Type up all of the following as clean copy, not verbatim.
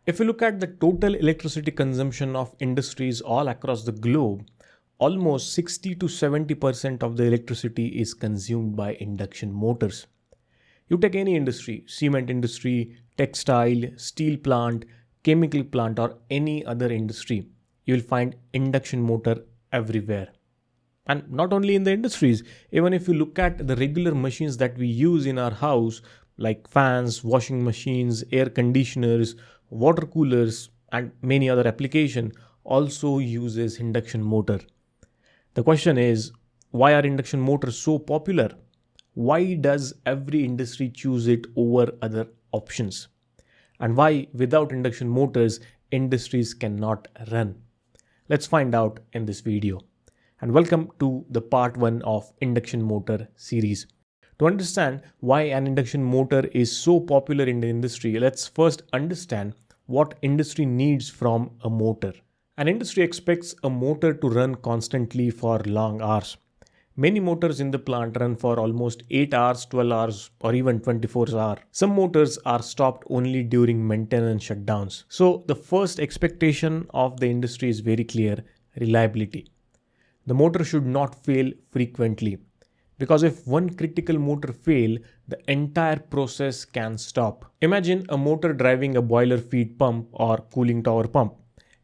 If you look at the total electricity consumption of industries all across the globe, almost 60 to 70% of the electricity is consumed by induction motors. You take any industry, cement industry, textile, steel plant, chemical plant, or any other industry, you will find induction motor everywhere. And not only in the industries, even if you look at the regular machines that we use in our house, like fans, washing machines, air conditioners, water coolers, and many other application also uses induction motor. The question is, why are induction motors so popular? Why does every industry choose it over other options? And why without induction motors, industries cannot run? Let's find out in this video. And welcome to the part 1 of induction motor series. To understand why an induction motor is so popular in the industry, let's first understand what industry needs from a motor. An industry expects a motor to run constantly for long hours. Many motors in the plant run for almost 8 hours, 12 hours, or even 24 hours. Some motors are stopped only during maintenance shutdowns. So the first expectation of the industry is very clear: reliability. The motor should not fail frequently, because if one critical motor fails, the entire process can stop. Imagine a motor driving a boiler feed pump or cooling tower pump.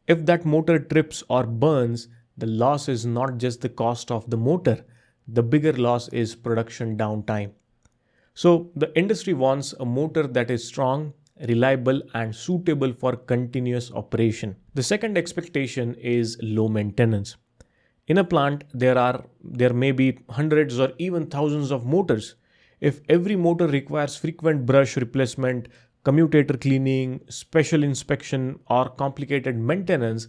If that motor trips or burns, the loss is not just the cost of the motor. The bigger loss is production downtime. So the industry wants a motor that is strong, reliable, and suitable for continuous operation. The second expectation is low maintenance. In a plant, there may be hundreds or even thousands of motors. If every motor requires frequent brush replacement, commutator cleaning, special inspection, or complicated maintenance,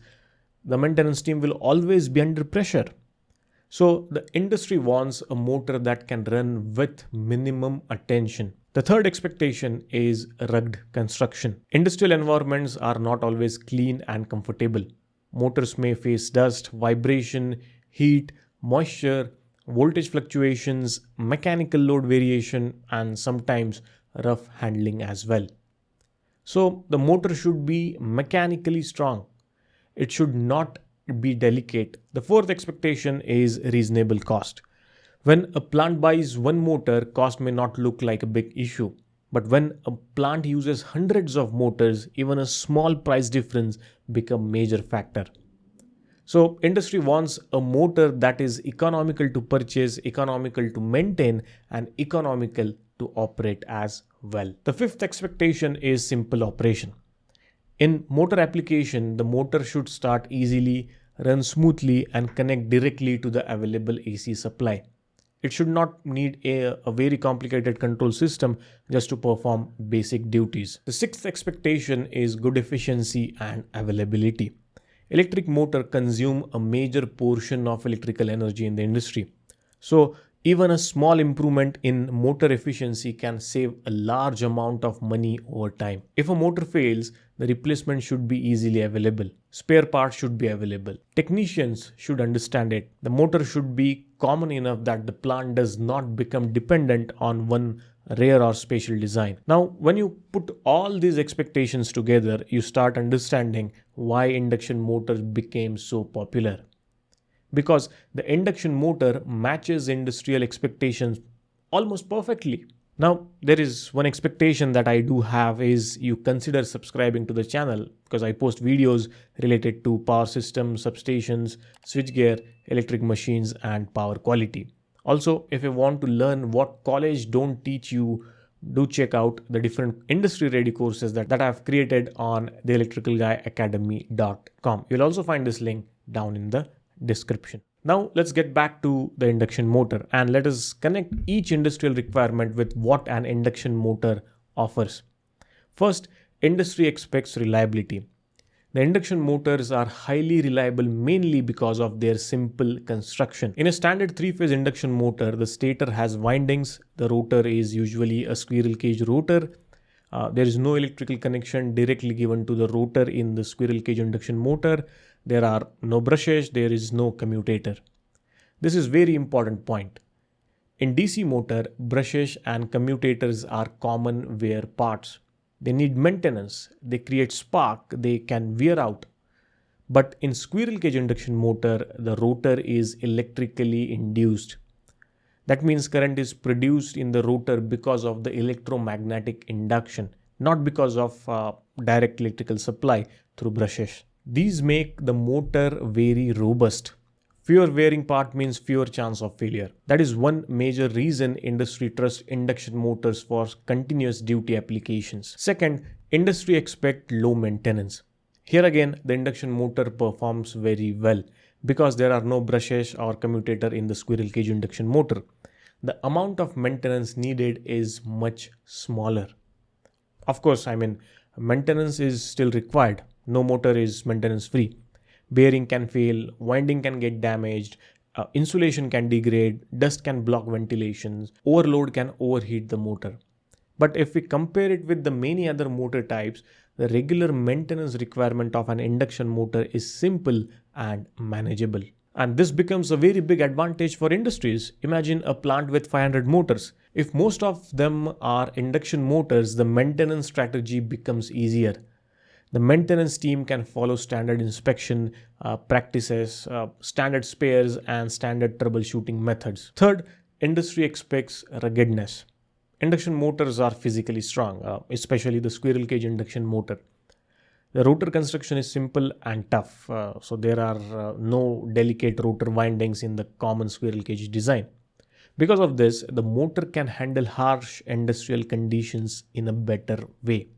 the maintenance team will always be under pressure. So the industry wants a motor that can run with minimum attention. The third expectation is rugged construction. Industrial environments are not always clean and comfortable. Motors may face dust, vibration, heat, moisture, voltage fluctuations, mechanical load variation, and sometimes rough handling as well. So the motor should be mechanically strong. It should not be delicate. The fourth expectation is reasonable cost. When a plant buys one motor, cost may not look like a big issue. But when a plant uses hundreds of motors, even a small price difference becomes a major factor. So industry wants a motor that is economical to purchase, economical to maintain, and economical to operate as well. The fifth expectation is simple operation. In motor application, the motor should start easily, run smoothly, and connect directly to the available AC supply. It should not need a very complicated control system just to perform basic duties. The sixth expectation is good efficiency and availability. Electric motor consume a major portion of electrical energy in the industry. So even a small improvement in motor efficiency can save a large amount of money over time. If a motor fails, the replacement should be easily available. Spare parts should be available. Technicians should understand it. The motor should be common enough that the plant does not become dependent on one rare or special design. Now, when you put all these expectations together, you start understanding why induction motors became so popular. Because the induction motor matches industrial expectations almost perfectly. Now, there is one expectation that I do have is you consider subscribing to the channel, because I post videos related to power systems, substations, switchgear, electric machines, and power quality. Also, if you want to learn what college don't teach you, do check out the different industry ready courses that I have created on TheElectricalGuyAcademy.com. You'll also find this link down in the description. Now let's get back to the induction motor and let us connect each industrial requirement with what an induction motor offers. First, industry expects reliability. The induction motors are highly reliable mainly because of their simple construction. In a standard 3-phase induction motor, the stator has windings, the rotor is usually a squirrel cage rotor. There is no electrical connection directly given to the rotor in the squirrel cage induction motor. There are no brushes, there is no commutator. This is very important point. In DC motor, brushes and commutators are common wear parts. They need maintenance, they create spark, they can wear out. But in squirrel cage induction motor, the rotor is electrically induced. That means current is produced in the rotor because of the electromagnetic induction, not because of direct electrical supply through brushes. These make the motor very robust. Fewer wearing part means fewer chance of failure. That is one major reason industry trusts induction motors for continuous duty applications. Second, industry expect low maintenance. Here again, the induction motor performs very well because there are no brushes or commutator in the squirrel cage induction motor. The amount of maintenance needed is much smaller. Of course, maintenance is still required. No motor is maintenance free. Bearing can fail, winding can get damaged, insulation can degrade, dust can block ventilations, overload can overheat the motor. But if we compare it with the many other motor types, the regular maintenance requirement of an induction motor is simple and manageable. And this becomes a very big advantage for industries. Imagine a plant with 500 motors. If most of them are induction motors, the maintenance strategy becomes easier. The maintenance team can follow standard inspection practices, standard spares, and standard troubleshooting methods. Third, industry expects ruggedness. Induction motors are physically strong, especially the squirrel cage induction motor. The rotor construction is simple and tough, so there are no delicate rotor windings in the common squirrel cage design. Because of this, the motor can handle harsh industrial conditions in a better way.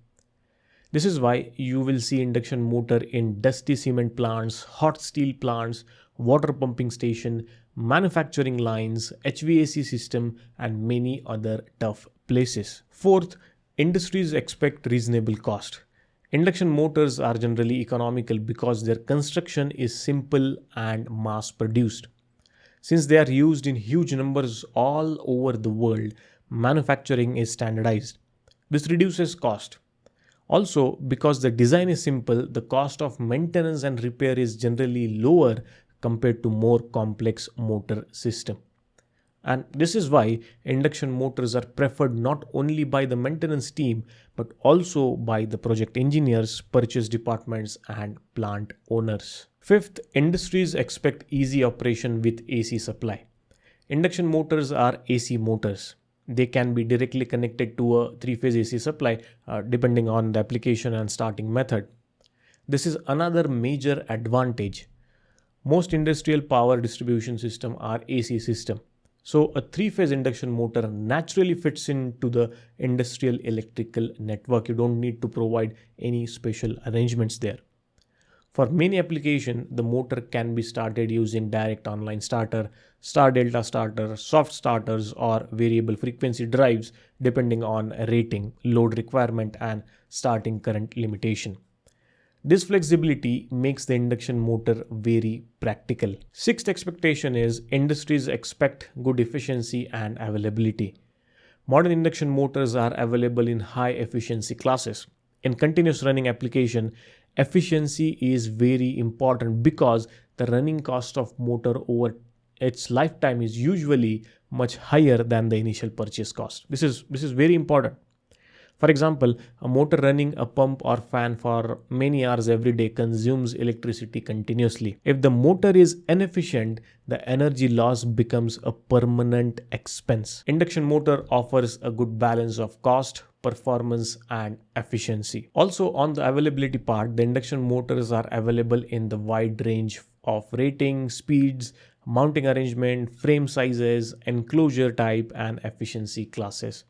This is why you will see induction motor in dusty cement plants, hot steel plants, water pumping station, manufacturing lines, HVAC system, and many other tough places. Fourth, industries expect reasonable cost. Induction motors are generally economical because their construction is simple and mass produced. Since they are used in huge numbers all over the world, manufacturing is standardized. This reduces cost. Also, because the design is simple, the cost of maintenance and repair is generally lower compared to more complex motor system. And this is why induction motors are preferred not only by the maintenance team but also by the project engineers, purchase departments, and plant owners. Fifth, industries expect easy operation with AC supply. Induction motors are AC motors. They can be directly connected to a three-phase AC supply depending on the application and starting method. This is another major advantage. Most industrial power distribution systems are AC system. So a three-phase induction motor naturally fits into the industrial electrical network. You don't need to provide any special arrangements there. For many applications, the motor can be started using direct online starter, star delta starter, soft starters, or variable frequency drives depending on rating, load requirement, and starting current limitation. This flexibility makes the induction motor very practical. Sixth expectation is industries expect good efficiency and availability. Modern induction motors are available in high efficiency classes. In continuous running application, efficiency is very important because the running cost of motor over its lifetime is usually much higher than the initial purchase cost. This is very important. For example, a motor running a pump or fan for many hours every day consumes electricity continuously. If the motor is inefficient, the energy loss becomes a permanent expense. Induction motor offers a good balance of cost, performance, and efficiency. Also, on the availability part, the induction motors are available in the wide range of rating, speeds, mounting arrangement, frame sizes, enclosure type, and efficiency classes.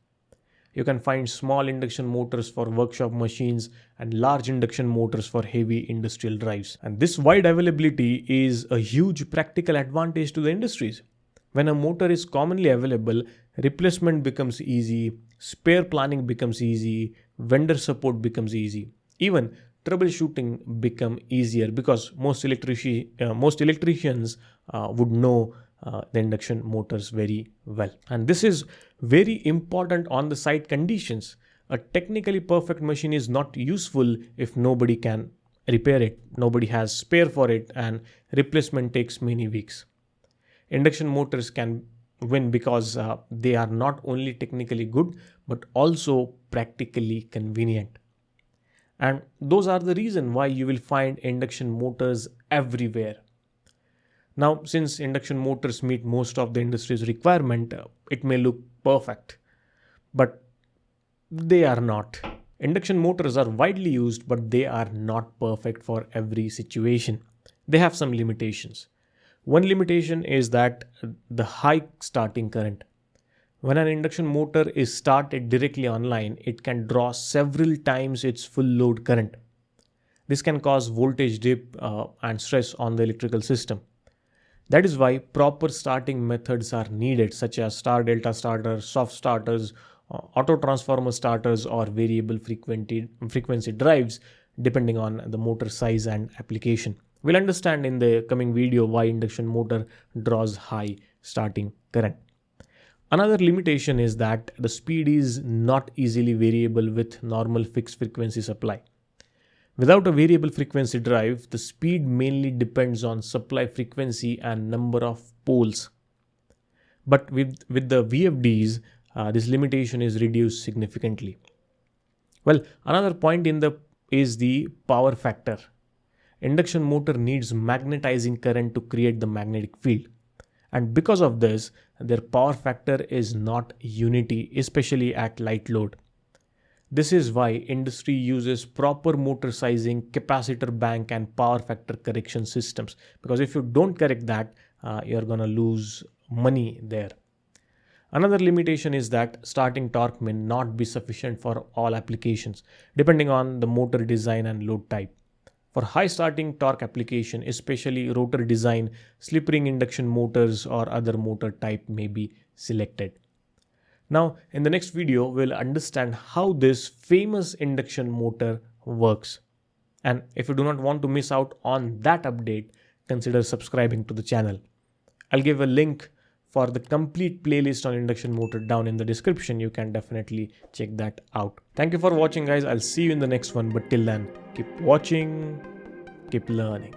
You can find small induction motors for workshop machines and large induction motors for heavy industrial drives. And this wide availability is a huge practical advantage to the industries. When a motor is commonly available, replacement becomes easy, spare planning becomes easy, vendor support becomes easy. Even troubleshooting become easier because most electricians would know the induction motors very well. And this is very important on the site conditions. A technically perfect machine is not useful if nobody can repair it, nobody has spare for it, and replacement takes many weeks. Induction motors can win because they are not only technically good but also practically convenient. And those are the reason why you will find induction motors everywhere. Now, since induction motors meet most of the industry's requirement, it may look perfect, but they are not. Induction motors are widely used, but they are not perfect for every situation. They have some limitations. One limitation is that the high starting current. When an induction motor is started directly online, it can draw several times its full load current. This can cause voltage dip and stress on the electrical system. That is why proper starting methods are needed, such as star delta starters, soft starters, auto transformer starters, or variable frequency drives, depending on the motor size and application. We'll understand in the coming video why induction motor draws high starting current. Another limitation is that the speed is not easily variable with normal fixed frequency supply. Without a variable frequency drive, the speed mainly depends on supply frequency and number of poles. But with the VFDs, this limitation is reduced significantly. Well, another point is the power factor. Induction motor needs magnetizing current to create the magnetic field. And because of this, their power factor is not unity, especially at light load. This is why industry uses proper motor sizing, capacitor bank, and power factor correction systems. Because if you don't correct that, you're gonna lose money there. Another limitation is that starting torque may not be sufficient for all applications, depending on the motor design and load type. For high starting torque application, especially rotor design, slip ring induction motors or other motor type may be selected. Now, in the next video, we'll understand how this famous induction motor works. And if you do not want to miss out on that update, consider subscribing to the channel. I'll give a link for the complete playlist on induction motor down in the description. You can definitely check that out. Thank you for watching, guys. I'll see you in the next one. But till then, keep watching, keep learning.